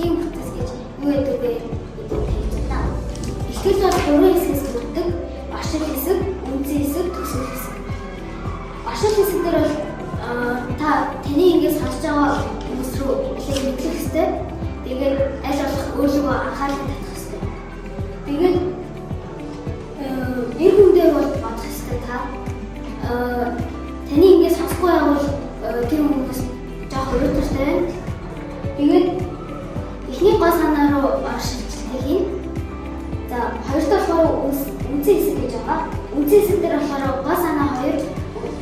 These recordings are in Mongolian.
дэлхийн бүтэц гэж юу гэдэг вэ? Эхлэл бол 3 хэсгээс бүрддэг. Башил хэсэг, үндсэн хэсэг, төсөл хэсэг. Башил хэсэг дээр бол таны ингэж сонсож байгаа хүмүүс рүү эхлээд мэдлэх хэрэгтэй. Тэгээд аль болох өөрийгөө анхаарал татах хэрэгтэй. Тэгээд энэ хүн дээр бол бодох хэрэгтэй та. Таны ингэж сонсохгүй явбал тэр хүмүүс жоох өрөөдөртэй байна. Тэгээд эхний гол санаа руу оршилжтэй хийн. За хоёр дахь болохоор үндсэн хэсэг гэж байгаа. Үндсэн хэсэг дээр болохоор гол санаа 2,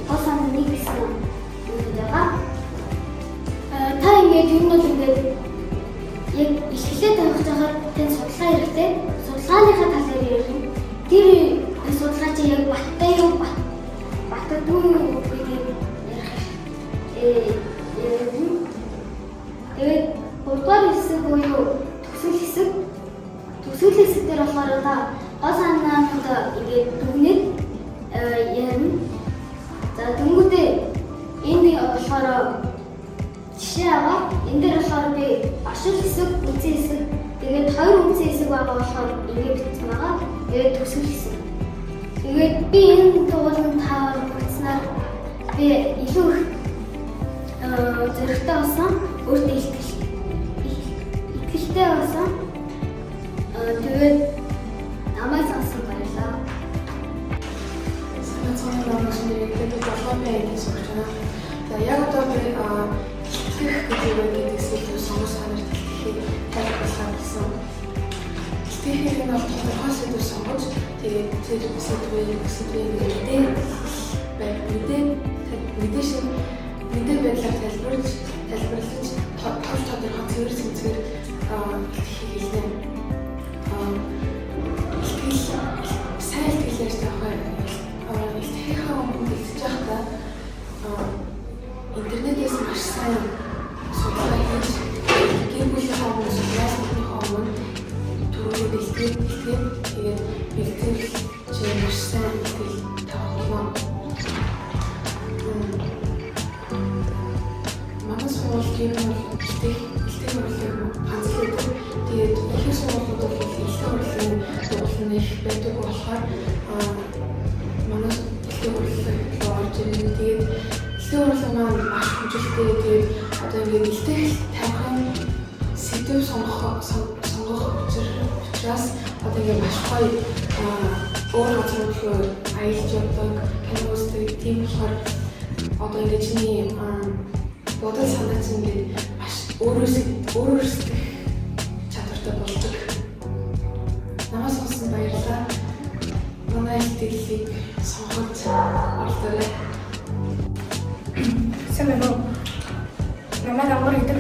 гол санаа 1 гэсэн юм байгаа. Та ингэж юм бол ингэж яг эхлээд тавих цагаар тань судалгаа хэрэгтэй. Судалгааныхаа тал дээр ярих. Тэр судалгаа чи яг баттай юу батдаггүй юу гэдгийг ярих. Тэгээд 3-р хэсэг буюу төсөл хэсэг. Төсөл хэсэг дээр болохоор та гол санаануудаа ингээд дүгнээд ярина. За дүнгуудээ энд болохоор жишээ аваад энэ дээр болохоор би башил хэсэг, үндсэн хэсэг, тэгээд 2 үндсэн хэсэг байгаа болохоор ингээд бичсэн байгаа. Тэгээд төсөл хэсэг. Тэгээд би энэ дугууланд таваар бичснээр би илүү их зэрэгтэй болсон, өөртөө итгэлтэй болсон. Тэгээд намайг сонсон баярлалаа. Санацны намайг тэгээд болгоомын ажил сурч байна. За яг одоо би итгэх гэдэг зүйлийг сонгож санаж хэлхийг тайлбарлах гэсэн. Итгэхийг нь бол тодорхой сэдвээр сонгож тэгээд тэр сэдвийн мэдээ байдлаар тайлбарлаж тодорхой цэвэр хэлнэ. Сайн хэлээр таахаар итгэхээ хүмүүст жахта интернетээс маш сайн судалгаа хийж гэр бүлийн хүмүүс яасны хүмүүс түрүүний бэлтгэл тэгээд бэлтгэл чи маш сайн итгэл таах. Манайс бол тийм итгэх бодлого ганцлаг. Тэгээд их сургуулиуд бол итгэх бодлогын дугуйлан их байдаг болохоор манайс итгэх бодлого орж ирнэ. Тэгээд итгэх бодлого маань маш хүчтэй. Тэгээд одоо ингээд итгэх тавихын сэдв сонгох учраас одоо ингээд маш гоё өөр газар руу аялж явдаг киноостэй тийм болохоор одоо ингээд чиний бодол санаа чинь ингээд маш өөрөөсөө чадвартай болдог. Намайг сонсон баярлалаа. Манай итгэлийг сонгож оролцоорой. Сайн уу? Намайг амар идэг.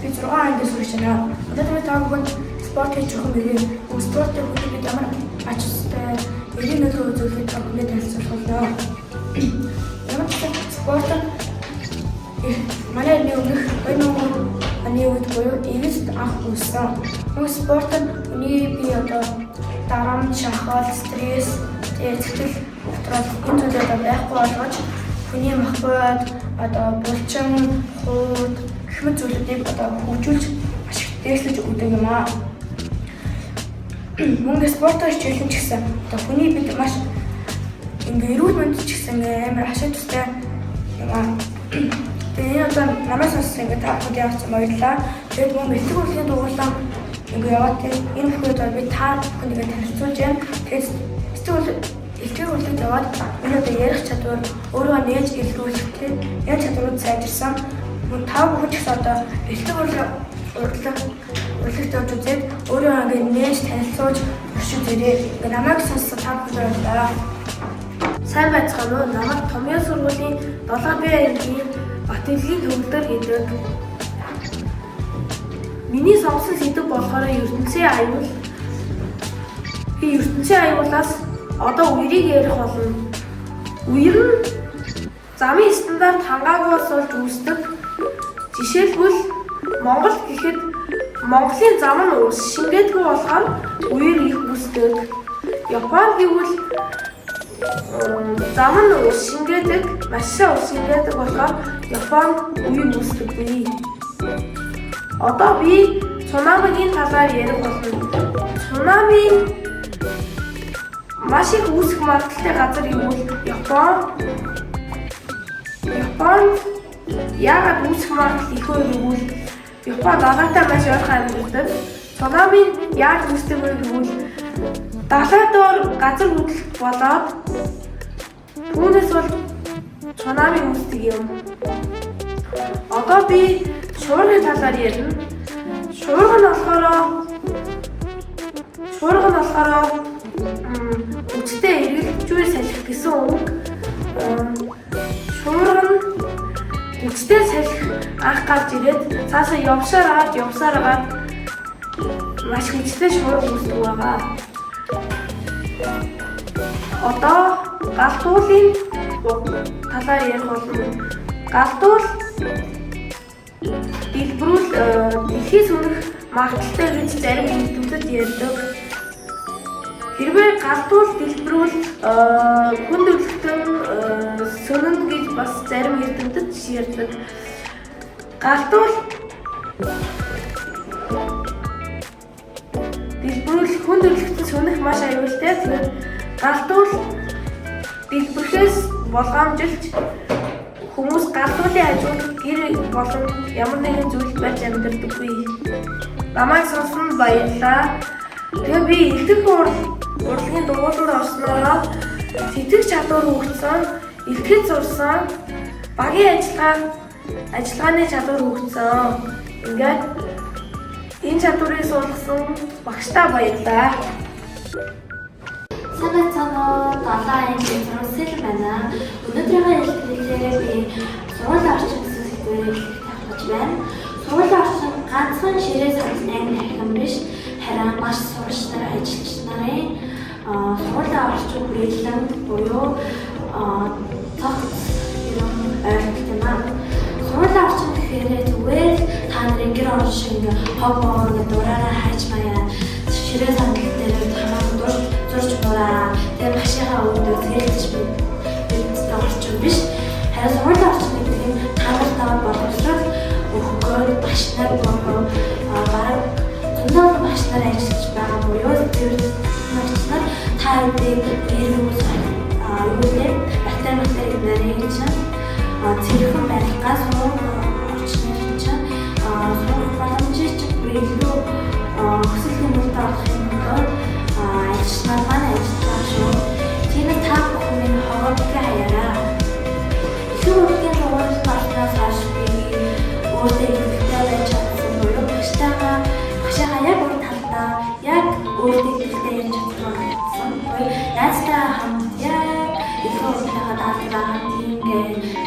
Би 6 англи сурч байна. Одоо тэр таагүй спорт хийж байгаа юм. Спортыг бүтэхэд ямар ач тустай эрийн нөлөө үзүүлэх тохиолдолд танилцуулах болно. Ямар ч спорт манай нэг аны үед буюу эвэст анх үүссэн. Нөгөө спорт нь би одоо дарамт, шахал, стресс, сэтгэл готрол энэ зүйлүүд байхгүй болгож хүний махбод одоо булчин, хурд гэх мэт зүйлүүдийг одоо хөгжүүлж маш их дээшлэж өгдөг юм аа. Мөн спортоор хичээлэн ч гэсэн одоо хүний бид маш ингээ эрүүл мэнд ч гэсэн амар ашиг тустай юм аа. Тэгээд одоо намайг сонссон ингээ та бүхэнд явуулсан баярлалаа. Тэгээд мөн бэлтгэл хөтөлбөрийн дугуйлан ингээ яваад энэ бүхэнд би та бүхэнд ингээ танилцуулж байна. Тэгээд бэлтгэл хөтөлбөрт яваад энэ одоо ярих чадвар өөрөө нээж илрүүлэх яг чадварууд сайжирсан. Мөн та бүхэн ч гэсэн одоо бэлтгэл урлагт явж үзээд өөрөө ингээ нээж танилцуулж оршиж ирээ. Ингээ намайг сонссон та бүхэнд баярлалаа. Сайн байцгаана уу? Намайг Томьёо сургуулийн 7B ангийн Батэлгийн төвлөр гэдэг. Миний сонгосон сэдэв болохоор ертөнцийн аюул. Би ертөнцийн аюулаас одоо үерийг ярих болно. Үер нь замын стандарт хангаагүйс болж үүсдэг. Жишээлбэл Монгол гэхэд Монголын зам нь ус шингээдгүй болохоор үер их үүсдэг. Япон гэвэл зам нь ус шингээдэг, маш сайн ус шингээдэг болохоор Японд үе үүсдэггүй. Одоо би цунамигийн талаар ярих болно. Цунамийн маш их үүсэх магадлалтай газар юу вэ? Японд яагаад үүсэх магадлал их вэ гэвэл Японд далайтай маш ойрхон амьдардаг. Цунамийн яаж үүсдэг вэ гэвэл далай доор газар хөдлөлт болоод түүнээс бол цунами үүсдэг юм. Одоо би шуургын талаар ярина. Шуурга нь болохоор үчтэй эргэлжүүр салхи гэсэн үг. Шуурга нь үчтэй салхи анх гарч ирээд цаашаа явсаар агаад маш хүчтэй шуурга үүсдэг байгаа. Одоо галтуулын талаар ярих болно. Галтуул дэлбэрүүл дэлхийс өмнөх магадaltaй гэж зарим эрдэмтэд ярьдаг. Хэрвээ галтуул дэлбэрүүл хүнд өвлөлтөн сөнөнд гэж бас зарим эрдэмтэд ярьдаг. Галтуул дэлбэрүүл хүнд өвлөлтөн сөнөх маш аюултай. Тэгээд галтуул дэлбэрэхээс болгоомжилж хүмүүс галтуулын хажууд гэр болон ямар нэгэн зүйл барьж амьдардаггүй. Намайг сонсон баярлалаа. Тэгээ би элдэх урлагийн дугуйланд орсноор сэтгэх чадвар хөгжсөн, элдэхэд сурсан, багийн ажиллагааны чадвар хөгжсөн. Ингээд энэ чадварыг суулгасан багштай баярлалаа. Санаа далайн зэрэгсэл байна. Өнөөдрийн хэлбэрээр би сургуулийн орчин гэсэн сэдвээр тавьж байна. Сургуулийн орчин ганцхан ширээ салны хэрхэн биш, харин маш сурагч нар, ажилч нарын сургуулийн орчин хүрээлэн буюу цогц юм ойлголт юм аа. Сургуулийн орчин гэхээр зүгээр та нарын гэр орон шиг хог дураараа хайж маяа ширээ салны дээр хамаан зурж мураа тэр машигаа өөдөө зэрэлж бидтэй орчин биш. Харин сургуулийн орчин гэдэг нь таамаглалтаа боловсрол өгөхөөр багш нар болов бараг зөндөө багш нар ажиллаж байгаа буюу тэр багш нар та бүдгийг гэрүүс аюултай бактери нарийн чинь цэрхэн барихгаас орчны чинь сургууль боломжит илүү өсөлтийн мөрөд авах юм бол ажилтнаар маань ажиллаж шүү. Тэгээд та бүхэн хогоодгийн хаяараа. Илүү ургийн сургуулийн орчноос хойш би өөртөө ихтэй байж чадсан буюу багшаа яг өөр талдаа яг өөртөө ихтэй ярьж чадсан. Ястаа хамт яг илүү ургийнхаа даалгавраа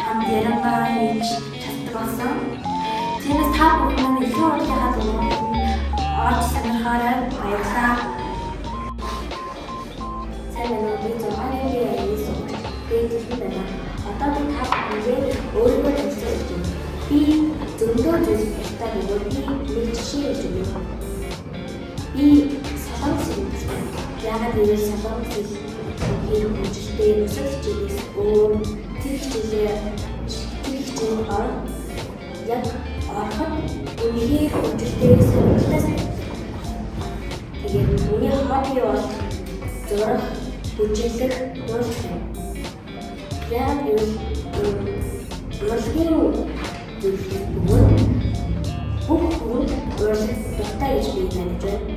хамт яриагаа хийж чаддаг болсон. Тэгээд та бүхэн илүү ургийнхаа дугуйд орж сонирхоорой баярлалаа. Би зургааны хэлбэрээр байна. Одоо би та бүхэнд өөрийгөө танилцуулж байна. Би зөндөө зүйл ярьдаг бөгөөд би нэг жишээ хэлж өгье. Би солонгос юм байна. Яагаад гэвэл солонгос хэлний хөгжилтэй өсөх хичээлээс өөр тэр хичээл яг ороход үнэхээр хөгжилтэй сонирхолтой. Тэгээд миний хобби бол зураг бүжиглэх урлаг. Яг урлагийн зүйлс бүгд бүх хүн урлаг дуртай гэж би мэдэж байна.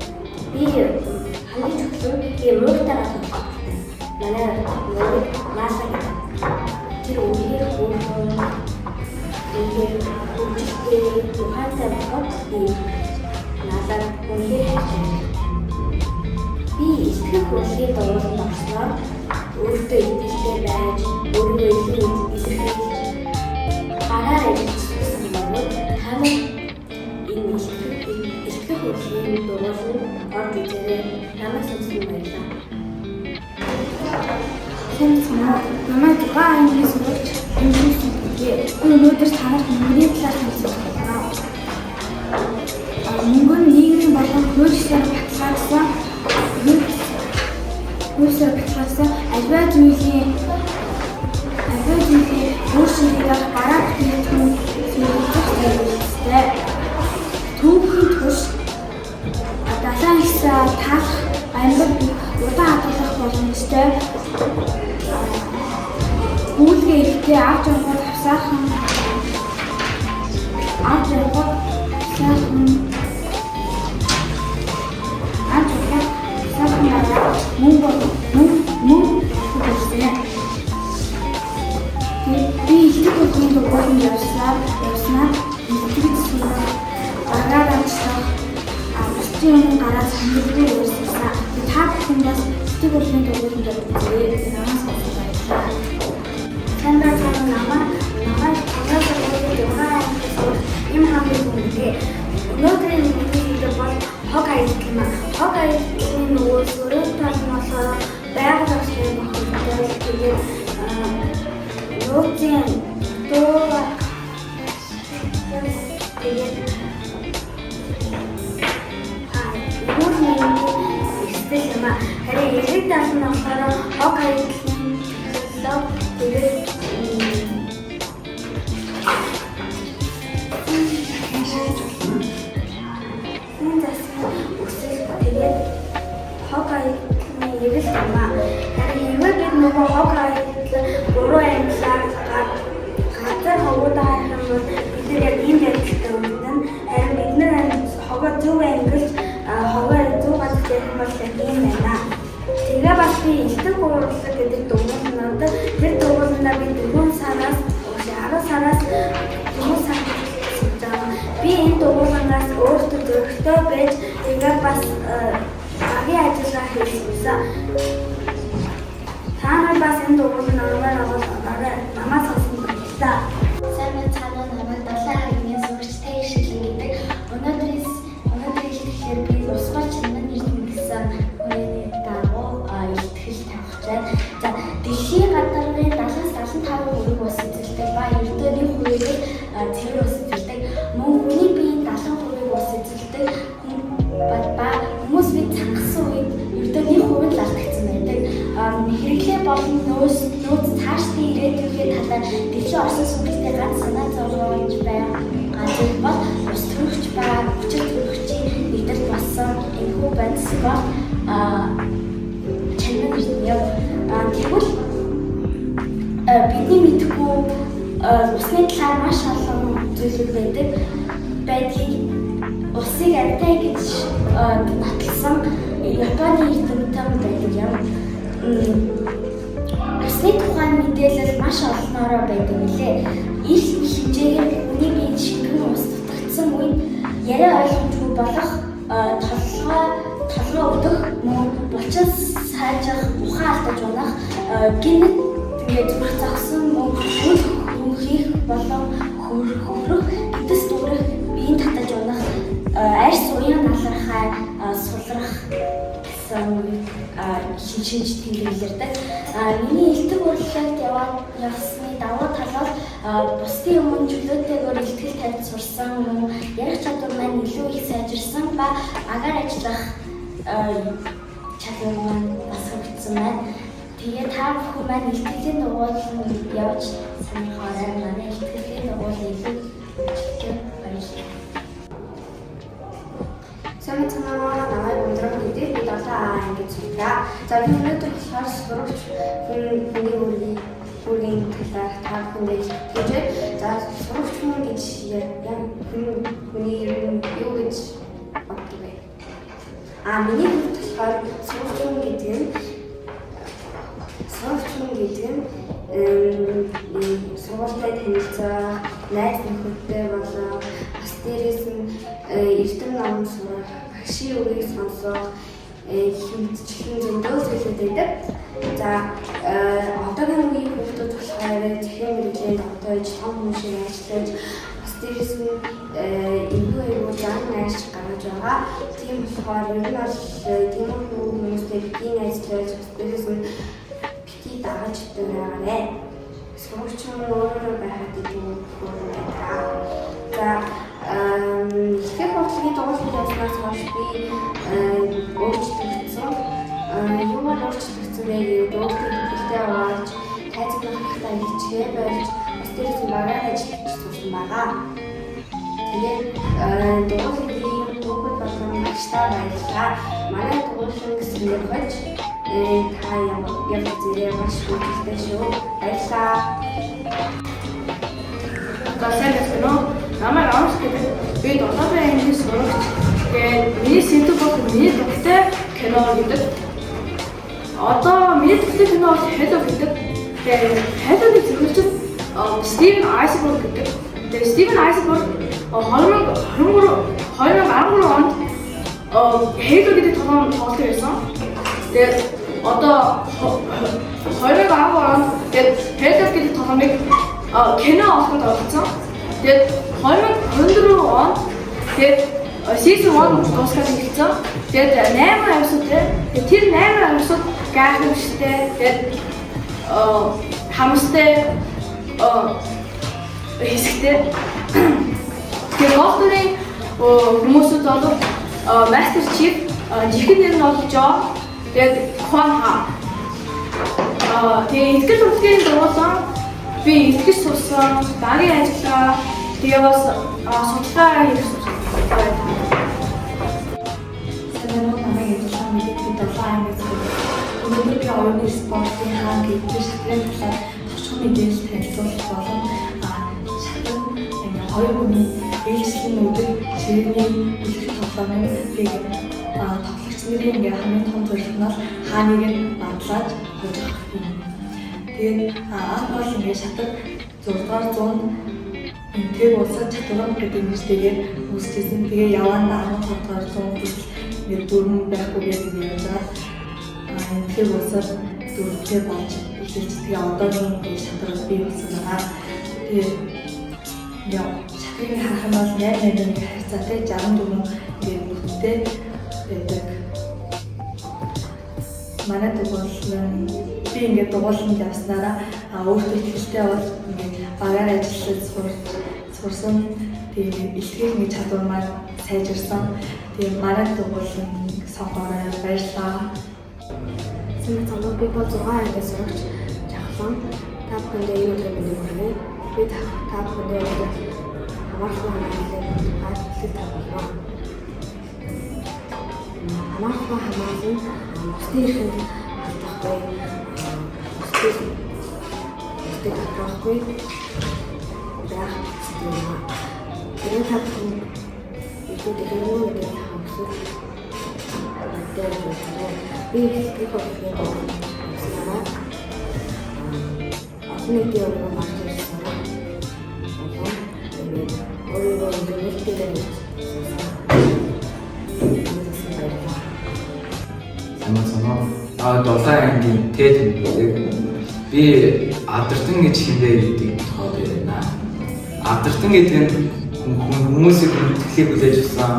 Би хамгийн чухал мөрөдтэй гадна. Манай мөрөд нааса гэдэг. Тэр үнээр хөргөн бүжиглээ тухайтай бод би наасаа үнээр хайж би ихтгэх урлагийн дугуйланд орсноор өөртөө итгэлтэй байж, өөрийгөө илүү илэрхийлж, гараар ажилласан бөгөөд хамт энэ ихтгэх урлагийн дугуйланд орж ирээрээ намайг сонсон байлаа. Намайг тухайн англи сурагч өнөөдөр танарт мөнгөний талаар хэлж байна. Мөнгө нь нийгмийн болон хуулиар баталгаажсан альва зүйлийн өөрчлөлтөөр гараад ирэх юм зүйлтэй. Түүхийн турш таалах, амьд удаан хадгалах боломжтой. Гүйлгээ ирэхдээ авч явах авсаахан мөн үзсэн. Би их бүхэн дугуйн явснаа итгэж агаар амжлах бусдын гараас хэмжээ үүсгэсэн. Та бүхэн бас их бүхэн дугуйн явж намаас баярлалаа. Тандаа намаа юм хамгийн үнэтэй. Өнөөдрийн видео бол хог аялал маань. Хог аяллын нөгөө сүрэн тал нь болохоор байгаль орчны багтдаг. Тэгээд нууцын доо тэгээд стил юм аа. Харин эрэг тал нь болохоор хог аяллын тэгээд хог аяллын эрэг юм аа. Харин яг нөгөө хог аялал буруу амьдлаар газар хогуудаа хайх юм бид нар яг энэ ярилцлагатай үнэн. Харин бид нар хогоо зөв ангилж хогоо зөв газар ярих бол яг юм байна. Тэгээ бас би элдэг уурлаг гэдэг дугуйнууд тэр дугуйнаа би 4 сараас 10 сараас би энэ дугуйнаас өөртөө зөрөгтэй байж тэгээ бас агийн ажиллагаа хийсэн. Та нар бас энэ дугуйнаа намаас авсан байна. Сайн цаанаа намайг 7 хаягны зурагчтай Шилэн гэдэг. Өнөөдөр хэлэхээр би усгал чанарын эрдэм гэсэн хүний дагуу ихтгэл тавьж байна. За дэлхийн гадаргын 70-75 хувийг бас эзэлдэг ба ердөөний хувийг цэвэр ус эзэлдэг. Мөн хүний биеийн 70% ус эзэлдэг. Ба хүмүүс бид цангасан үед ердөөний хувийг л алдагдсан байдаг. Хэрэглээ болон нөөц цаашдын ирээдүйгээ талаар дэлхийн орсон сүнхтэй ганц санаа зовлож байгаа зүйл бол ус төрөгч ба хүчит төрөгчийн нэгдэл болсон энэхүү байдлс бол чанар юм. Тэгвэл бидний мэдхгүй усны талаар маш олон зүйлүүд байдгийг усыг амьтаа гэж баталсан Японы эрдэмтэн байдаг юм. Усны тухай мэдээлэл маш олноороо байдаг нэлээ. Их хэмжээгээр хүний биед шингэн ус дутагдсан үед яриа ойлгомжгүй болох толгой өдөх мөн булчин сайжих, ухаан алдаж унах, гинэт ингээд зүрх загсан мөн үл хөнхийх болон хөврөх, гэдэс дүүрэх, биеийн татаж унах, арьс уян налархай, сулрах гэсэн шинж тэмдэглэрдэг. Миний элдэг урлагт явсны давуу тал бол бусдын өмнө чөлөөтэйгээр илтгэл тавьж сурсан, мөн ярих чадвар маань илүү их сайжирсан ба агаар ажиллах чадвар маань бас хөгжсөн байна. Тэгээ та бүхэн маань илтгэлийн дугуйланд явж сонирхоорой. Манай илтгэлийн дугуйл илүү баярлалаа. Сайн цаанаа намайг өндрөг гэдэг би 7 ангид сурдаг. За би өнөөдөр болохоор сурагч хүний үргийн талаар та бүхэнд хэлж за сурагч хүн гэж яг хүний юу гэж боддог вэ? Миний хувьд болохоор сурагч хүн гэдэг нь сургуультай танилцах, найз нөхөдтэй болоо, бас дээрээс нь эрдэм ном сурах, багшийн үгийг сонсох, хэмжүүлэн зөндөө зүйлүүд байдаг. За одоогийн үеийн хүүхдүүд болохоор захирал мэргэжлийн тогтоож, том хүн шиг ажиллаж, бас дээрээс нь эвгүй зан найрч гаргаж байгаа. Тийм болохоор ер нь бол тиймэрхүү хүмүүстэй битгий ажиллаж, бас дээрээс нь битгий дагаж өгдөг. Сурагч өөрөө байхад тийм хүн байдаг. За ихэнх урлагийн дугуйланд явснаас хойш би өөрчлөгдсөн. Юугаар өөрчлөгдсөн бэ гэвэл өөртөө хэлтэй аваад тайзан багтаа хичээ болж бас дээрээс багаар ажиллаж сурсан байгаа. Тэгээд дугуйлын хүүхэд болон багш баярлалаа. Манай дугуйлан гэсээр хож та яг зэрэг маш хүчтэй шүү. Баярлалаа. Сайн байна уу? Намайг Амс гэдэг. Би 7-р ангийн сурагч. Тэгээд миний сэдв бол миний дуртай кино гэдэг. Одоо миний дуртай кино бол Halo гэдэг. Тэгээд Halo-ны зохиолч Стивен Айсберг гэдэг. Тэгээд Стивен Айсберг 2013 онд Halo гэдэг тоглоом тоглож байсан. Тэгээд одоо 2013 онд тэгээд Halo гэдэг тоглоомыг кино олоход оролцсон. Тэгээд 2024 онд тэгээд season 1 дуусгаад эхэлсэн. Тэгээд 8 эпизодтэй. Тэгээд тэр 8 эпизод гайхамшигтай. Тэгээд хамстай хэсэгтэй. Тэгээд Lost-ны хүмүүсүүд бол Master Chief, жихэн нэр нь бол John, тэгээд Connor. Тэгээд итгэл үндэсний дугуулсан би итгэж сурсан, дараагийн ажиллаа тэгээ бас судалгаа хийх байна. Санаа намайг ярьсан мэд би 7 ангид өнөөдөр би оюуны спортын хаан гэдэг шатлын талаар товчхон мэдээлэл танилцуулах болон шатлан хоёр хүний ээлжлэн өдөр ширээний үлгэр тоглоомын би тоглогч нарын хамгийн том зорилго нь хааныг нь батлаад хожих юм. Тэгээд анх бол шатад 6-р зуунд тэр улсад чатуран гэдэг нэртэйгээр үүсчихсэн. Тэгээ явандаа 15-р зуунд нэг дөрвөн байхгүй гэдэг юм жаа. Тэр улсад дөрвтэй болж эхэлж тэгээ одоогийн чатураас бий болсон байгаа. Тэгээд шатрыг харах юм бол 8-8 харьцаатай 64 гэдэг нүдтэй байдаг. Манай дугуулсан би ингээд дугуулсан явснараа өөртөө ихтэй бол ингээд багаар ажиллаж сурсан. Тэгээд ихтгэл нэг чадвар маань сайжирсан. Тэгээд манай дугуулсан сонгороо баярлалаа. Сайн цаанаа би бол 6 ангиас сурагч жахлан та бүхэндээ юу гэж мэдээ. Би та бүхэндээ хамаархан хэлээ хэлэх тавлаа. Хамаархан хамаарлан бусдын ихэнд алдахгүй. Бусдыг татахгүй. Яг юм. Тэр тавхан үүдээ хэмээн хамсах. Би их хөөрхөн санаа. Ахны дээр марч ирсэн. Өөрөөр хэлбэл санаа 7 ангийн тэд гэдэг би Адартан гэж хэмээн гэдэг тохиол байна. Адартан гэдэг нь хүмүүсийг хүндэтгэхийг хүлээж авсан.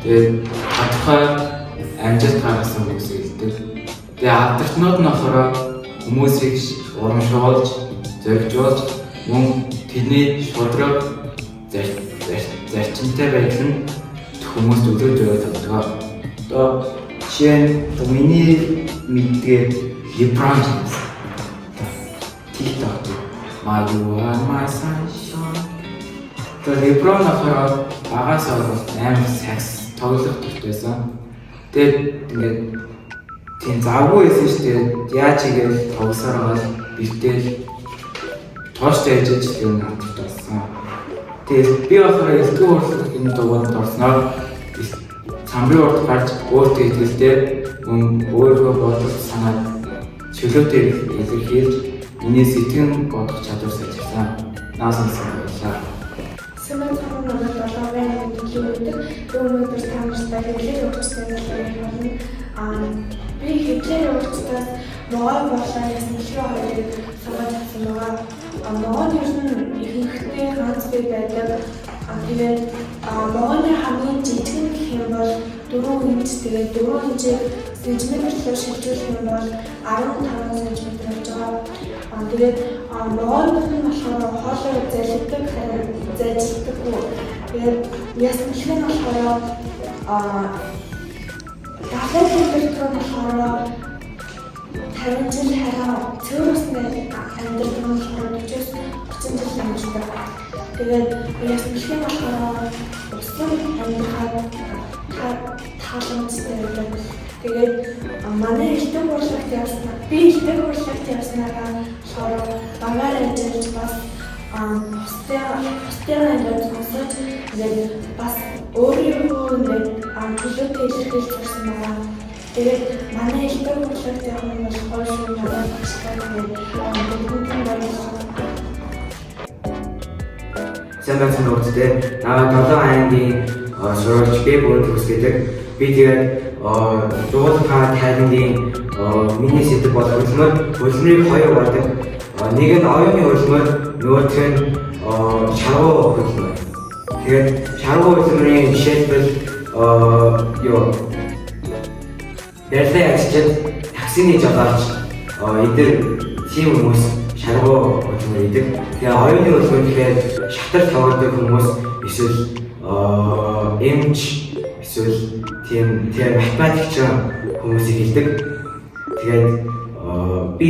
Тэгээд тодорхой амжилт гаргасан хүмүүс хэлдэг. Тэгээд адартнууд нь болохоор хүмүүсийг урамшуулж, зоригжуулж, мөн тэдний шудраг зарчимтай байдал нь хүмүүст өдөр тутмын тогтгоо. Одоо жишээ нь миний мэддэг LeBron James. TikTok You are my sunshine. Тэгээд LeBron болохоор багаас орол амар секс тоглох төртөөсөн. Тэгээд ингээд тийм завгүй байсан шүү дээ. Яаж игээл тоглосоор бол бэлтэл тооштой ээжж юм хамтдсан. Тэгээд би болохоор элдв урлаг энэ дугаард орсноор самбарын урд гарч өөртөө итгэлтэй мөн өөрийнхөө бодол санааг чөлөөтэй илэрхийлж миний сэтгэн бодох чадвар сайжирсан. Наасан баярлалаа. Сэмэн цаана надад 7 ангид хэлдэг. Өнөөдөр тамиртай хэлээр өгсөн байна. Би хэлээр өгснөөс ногоон боолоо ясны хоёрыг санаад авсан байгаа. Ногоон ер нь ихэнхдээ ганц бий байдаг. Тэгээд ногооны хамгийн жижиг нь гэх юм бол 4 инч, тэгээд 4 инчийг сантиметрлээр шилжүүлэх юм бол 15 см болж байгаа. Тэгээд ногоон нь болохоор хоолой залхидаг, зайлшдаггүй. Тэгээд ясны нь болохоор дахиад хэлбэртэй болохоор 50 жил хараа цөөрөснөө амьдрал нь болохоор 40 жил амьддаг. Тэгээд ясны болохоор усан амьдрахад хаалга үзтэй байдаг. Тэгээд манай ихтэй урлагт явснаа би ихтэй урлагт явснараа болохоор багаар ажиллаж бас бусдын ингээд сонсож тэгээд бас өөрийнхөө ингээд төлөвтэй илэрхийлж сурсан байгаа. Тэгээд манай ихтэй урлагт явах нь болохоор шүү манай багштай тэгээд сайн байна уу те. Наваа 7 ангийн сурагч би бүр төсгөлөг. Би тэгээд дуусах тайлбарын миний сэдв бол хөлмөрийг хоёр болдог. Нэг нь оюуны хөлмөр, нөгөөх нь шаргуу хөлмөр. Тэгээд шаргуу хөлмөрийн жишээлбэл Бэлээ ажил таксины жолооч эдгээр тийм хүмүүс шаргуу хөлмөр идэг. Тэгээ оюуны хөлмөр гэхээр шатар тавгадаг хүмүүс эсвэл эмч эсвэл тийм математикч хүмүүсийг хэлдэг. Тэгээд би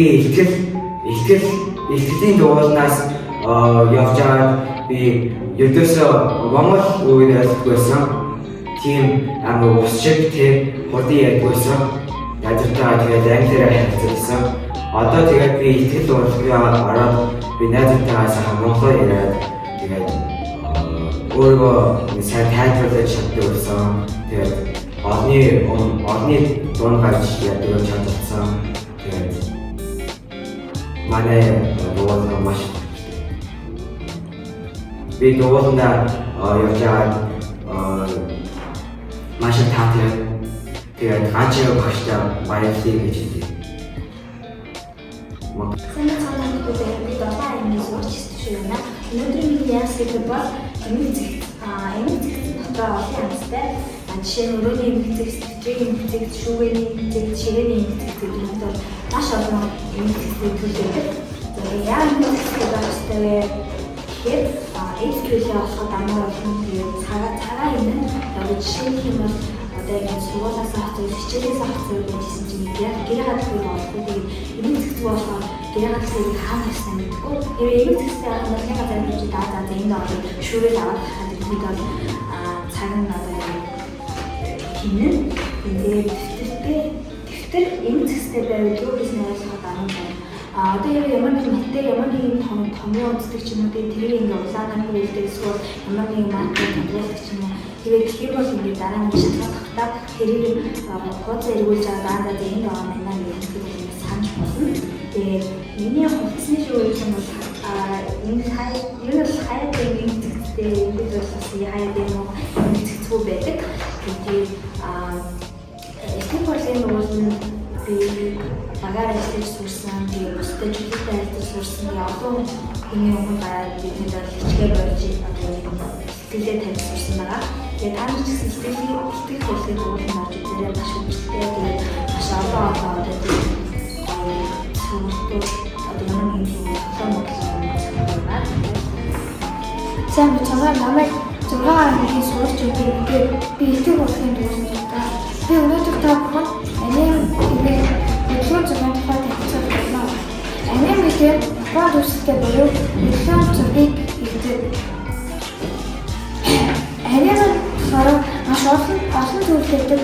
ихтгэлийн дугуулнаас явж байгаа би ердөөсөө Монгол үгийг ярьдаг байсан. Тийм усчиг тийм хурдан ярьдаг байсан. Найзтайгаа тэгээд англиар харилцсан. Одоо тэгээд би ихтгэл дугуулгаа ороод би найзтайгаа сайхан монголоор яриад тэгээд өөрийгөө сайн тайлбарлаж чаддаг байсан. Тэгээд олны дунд гарч яддаг чадсан. Тэгээд манай дугуулна маш би дугуулна явж байгаа маш таатай. Тэгээд ганцхан багштай баярлалаа гэж хэлье. Сайн цаанаа би датаа энэ сурч шүү байна. Өнөөдрийн миний яах гэдэг бол эмгэгцэг дотор олон юмстай. Жишээ нь өрөөний эмгэгцэг, сэтгэлийн эмгэгцэг, шүүгээний эмгэгцэг, ширээний эмгэгцэг гэдэг нь бол маш олон эмгэгцэг төлөвлөдөг. Тэгээд яа эмгэгцэг багштай вэ гэхээр эцгээрээ болоход амар олон тэгээд цагаа юм. Тэгээд жишээ нь бол одоо ингэ сургуулиас авах хичээлээс авах зүйл гэсэн чинь гэрээ гадаггүй болохгүй тэгээд эмгэгцэг болохоор гэрээ гадаггүй хаана гэсэн мэдгүй. Тэгээд эмгэгцэгтэй авах нэг газар хийж даа энд ороод шүүрээд аваад хахад бид бол цаг нь одоо хийнэ. Тэгээд дэвтэр эмгэгцэгтэй байвал юу гэсэн ойлгоход аргагүй. Одоо ямар нэг матер ямар нэг томьёо үздэг ч юм уу тэрийг ингээ улаанаар хэлдэг эсвэл ямар нэг маркер тодруулдаг ч юм уу. Тэгээд тэр бол ингээ дараа нь шалгалтаа тэрийг хуудас эргүүлж байгаа даа энд байгаа мэнаа гэдэг нь санаж болно. Тэгээд миний хувцсны шүү юм бол энэ хаяад эмгэгцэгтэй бид бол бас хаяад эмгэгцэггүй байдаг. Тэгээд эхний процент бол би багаар ажиллаж сурсан, тэгээд бусдад чөлөөтэй ажиллаж сурсан. Одоо хүний өмнө гараад бидний бол хичээл болж сэтгэлээ тавьж сурсан байгаа. Тэгээд та нар ч гэсэн сэтгэл хөдлөлийн дугуйлан орж ирээ маш хүчтэй. Тэгээд маш одоо одоо сүмтүүд одоо ямар нэг юм байна. Сайн бачаа намайг 6 ангийн сурч өгдөг. Би ихтэй болохын дугуйлан байна. Би өнөөдөр та бүхэн Эцэг зургийн тухай хэлцэж байна. Аним гэдэг бод үстэй буюу эцэг зургийг хэлдэг. Аним болохоор маш олон зүйлтэй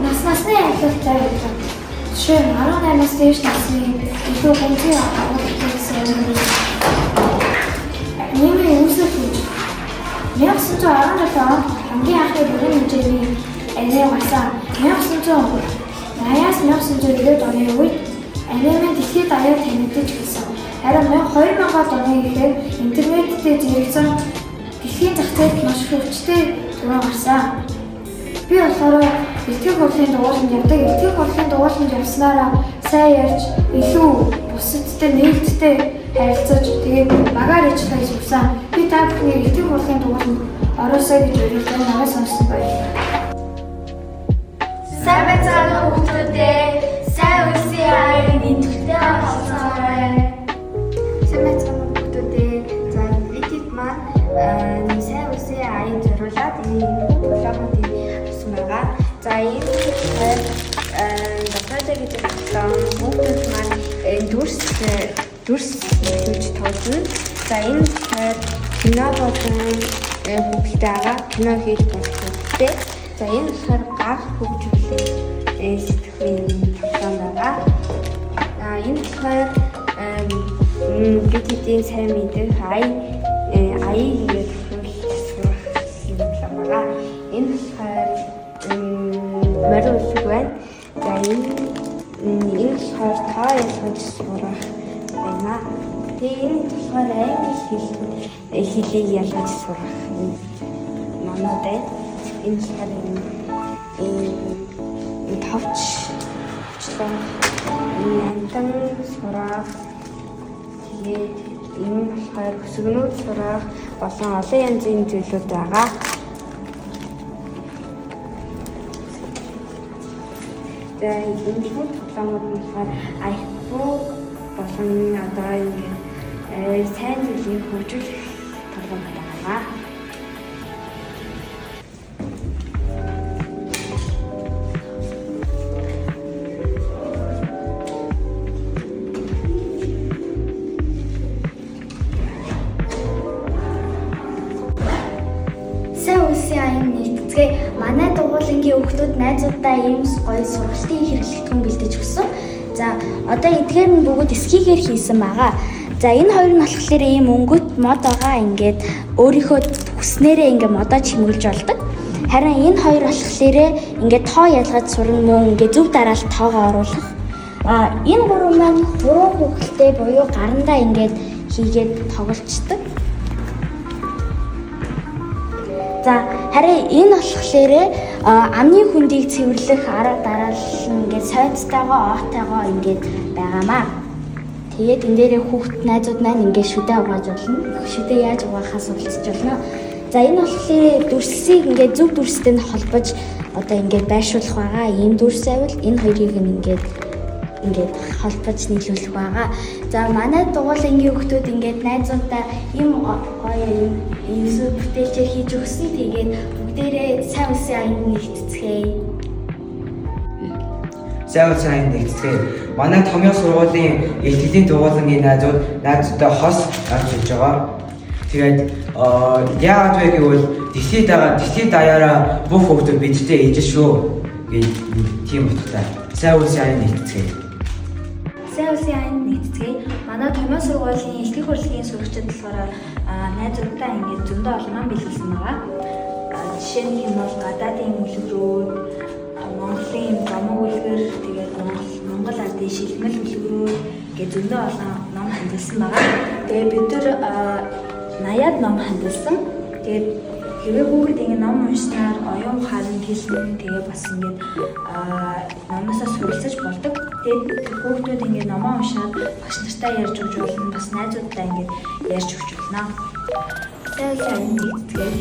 насны айлттай байдаг. Жишээ нь 18-аас дээш насны илүү гонцгийн авалтсан нэмийн үүсэл гэж 1917 онд хамгийн анхны бүрэн хэмжээний аним гарсан. 1980-аас 1990 оны үед анимын дэлхийд даяар танигдаж байсан. Харин 2000-аад оны ихээр интернеттэй зэрэгцэн дэлхийн зах зээлд маш хөвчтэй зураг гарсан. Би болохоор эцэг хурлын дугуйланд явдаг. Эцэг хурлын дугуйланд явснараа сайн ярьж, илүү бусадтай нээлттэй харилцаж, тэгээд багаар ижлээ сурсан. Би та бүхний эцэг хурлын дугуйланд ороосоо гэж уриалсан намайг сонссон баярлалаа. Сайн байцгаана хүүхдүүдээ. Сайн үлсээ аяны төлтөө хавцаарай. Сайн байцгаана хүүхдүүдээ. За видеод маань сайн үлсээ аян зориулаад энэ тоглоомыг авсан байгаа. За энэ доктор гэж хэлсэн хүүхдүүд маань дүрс хийж тоглоно. За энэ кино болон хүүхдтэйгээ кино хийж болох хүүхдтэй. За энэ болохоор гар хөгжүүлэх сэтгэхүйн тоглоом байгаа. Энэ болохоор бид хэдийн сайн мэдэх аяыг ингээд сурах юм байгаа. Энэ болохоор морин үсэг байна. За энэ болохоор тоо ялгаж сурах байна. Тэгээ энэ болохоор англи хэлийг ялгаж сурах номууд байна. Энэ болохоор товчлон амтан сурах тэгээд энэ болохоор өсгөнүүд сурах болон олон янзын зүйлүүд байгаа. За энэ бүх тоглоомууд нь болохоор аяхгүй болон одоо ингээд сайн зүйлийг хөгжүүлэх тоглоом байгаа. Манай дугуулангийн хүүхдүүд найзуудаа ийм гоё сургалтын хэрэглэгдэхүүн бэлдэж өгсөн. За одоо эдгээр нь бүгд эсхийгээр хийсэн байгаа. За энэ хоёр нь болохоор ийм өнгөт мод байгаа. Ингээд өөрийнхөө хүснээрээ ингээд модоо чимгэлж болдог. Харин энэ хоёр болохоор ингээд тоо ялгаж сурна мөн ингээд зөв дараалал тоогоо оруулах. Энэ гурван маань гурван хүүхэлтэй буюу гарандаа ингээд хийгээд тоглолцдог. За харин энэ болохоор амны хүндийг цэвэрлэх арга дараалал нь ингээд сойцтойгоо оотойгоо ингээд байгаамаа. Тэгээд энэ дээрээ хүүхд найзууд маань ингээд шүдээ угааж болно. Шүдээ яаж угаахаас суралцж болно. За энэ болохоор дүрсийг ингээд зөв дүрстэй нь холбож одоо ингээд байршуулах байгаа. Ийм дүрс байвал энэ хоёрыг ингээд холбож нийлүүлэх байгаа. За манай дугуулангийн хүүхдүүд ингээд найзуудаа ийм гоё ийм зүйл бүтээлчээр хийж өгсөн. Тэгээд бүгдээрээ сайн үсэн аянд нэгтцгээе. Сайн үсэн аянд нэгтцгээе. Манай томьёо сургуулийн илтгэлийн дугуулангийн найзуудтай хос авч ирж байгаа. Тэгээд яагаад вэ гэвэл дэлхийд даяараа бүх хүүхдүүд бидтэй ижил шүү гэж тийм утгатай. Сайн үсэн аянд нэгтцгээе. Сайн үсэн аянд нэгтцгээе. Манай томьёо сургуулийн элтгэх хурлын сурагчид болохоор найзуудтай ингээд зөндөө олон бэлгэлсэн байгаа. Жишээ нь юм бол гадаадын үлгэрүүд, Монголын замаг үлгэр, тэгээд Монгол ардын шилмэл үлгэрүүд гэж зөндөө олон ном хандсан байгаа. Тэгээд бид нар 80-аад ном хандсан. Тэгээд хэрвээ хүүхэд ингэ ном уншсанаар оюун ухаан хэлнэ, тэгээ бас ингээд номноосоо суралцаж болдог. Тэгээд хүүхдүүд ингэ номоо уншаад багш нартай ярьж өгч болно, бас найзуудтай ингэ ярьж өгч болно. Сайн нэгтгээ.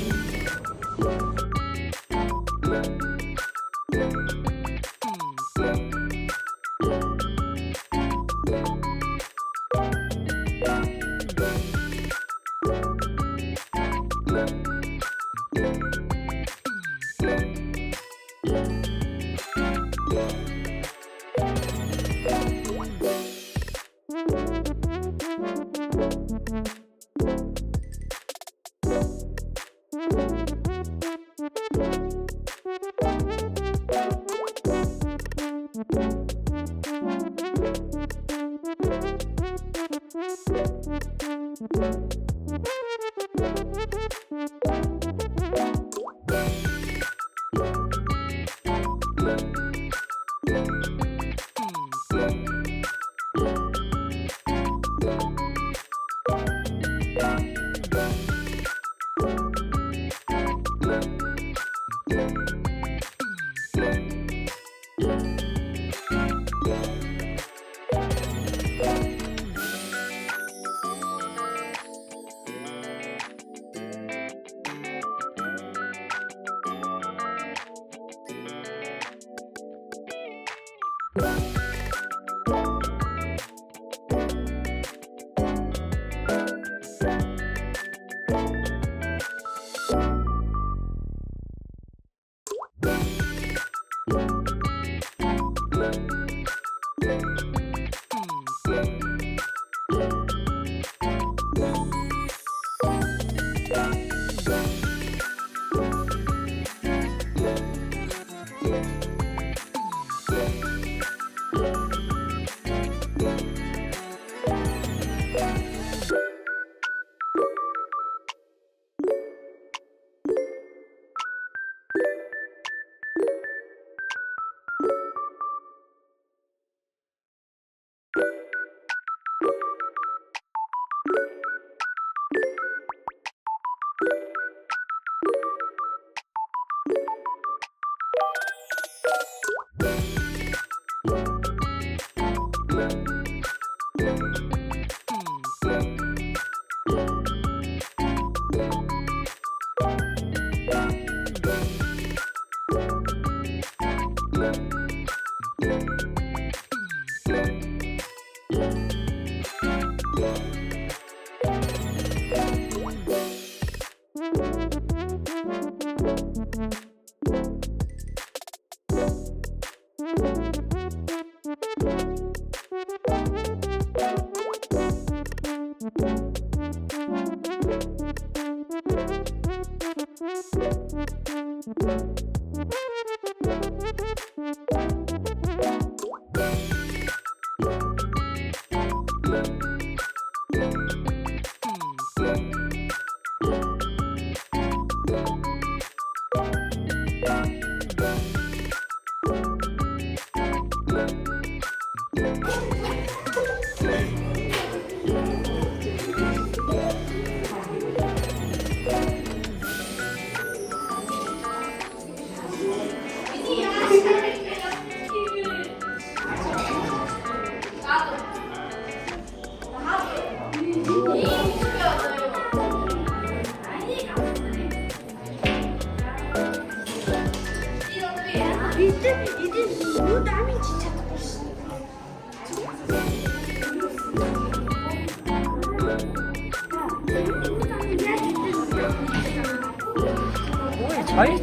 Хоёр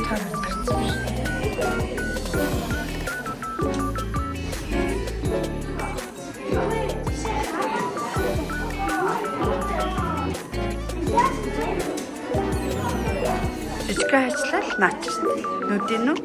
таар гарсан. Жижигхэн ажиллал наач. Нүдэн үү?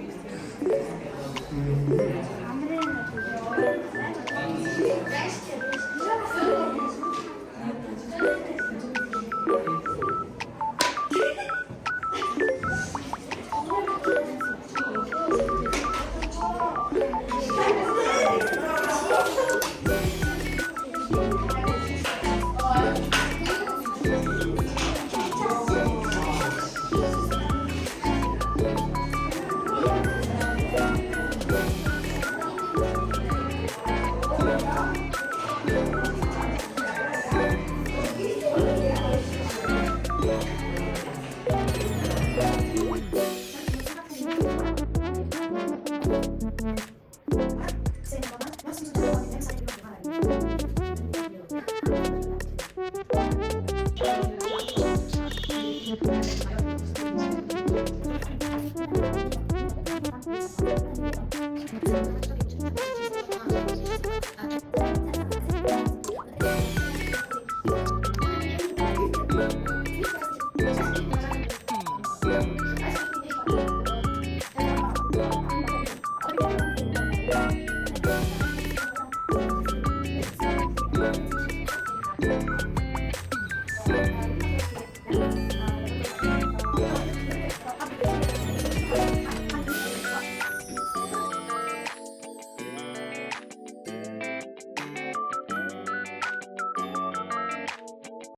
Thank you.